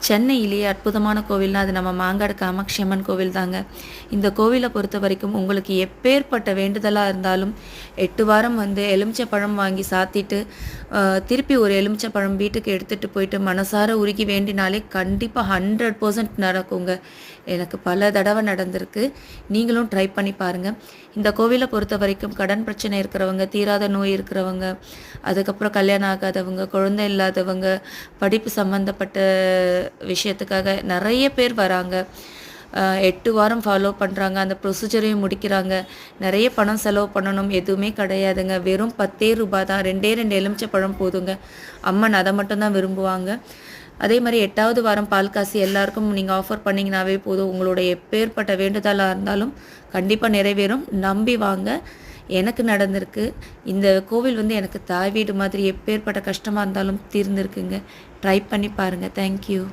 சென்னையிலேயே அற்புதமான கோவில்னா அது நம்ம மாங்காடு காமாட்சி அம்மன் கோவில் தாங்க. இந்த கோவிலை பொறுத்த வரைக்கும் உங்களுக்கு எப்பேற்பட்ட வேண்டுதலாக இருந்தாலும் 8 வாரம் வந்து எலுமிச்சை பழம் வாங்கி சாத்திட்டு திருப்பி ஒரு எலுமிச்சை பழம் வீட்டுக்கு எடுத்துகிட்டு போயிட்டு மனசார உருகி வேண்டினாலே கண்டிப்பாக 100% நடக்குங்க. எனக்கு பல தடவை நடந்திருக்கு. நீங்களும் ட்ரை பண்ணி பாருங்கள். இந்த கோவிலை பொறுத்த வரைக்கும் கடன் பிரச்சனை இருக்கிறவங்க, தீராத நோய் இருக்கிறவங்க, அதுக்கப்புறம் கல்யாணம் ஆகாதவங்க, குழந்தை இல்லாதவங்க, படிப்பு சம்மந்தப்பட்ட விஷயத்துக்காக நிறைய பேர் வராங்க. 8 வாரம் ஃபாலோ பண்ணுறாங்க. அந்த ப்ரொசீஜரையும் முடிக்கிறாங்க. நிறைய பணம் செலவு பண்ணணும் எதுவுமே கிடையாதுங்க. வெறும் 10 ரூபாய் தான். 2 எலுமிச்சை பழம் போதுங்க. அம்மன் அதை மட்டும்தான் விரும்புவாங்க. அதே மாதிரி 8வது வாரம் பால் காசு எல்லாருக்கும் நீங்கள் ஆஃபர் பண்ணிங்கனாவே போதும். உங்களோட எப்பேற்பட்ட வேண்டுதலாக இருந்தாலும் கண்டிப்பாக நிறைவேறும். நம்பி வாங்க. எனக்கு நடந்திருக்கு. இந்த கோவில் வந்து எனக்கு தாய் வீடு மாதிரி. எப்பேற்பட்ட கஷ்டமாக இருந்தாலும் தீர்ந்துருக்குங்க. ட்ரை பண்ணி பாருங்கள். தேங்க்யூ.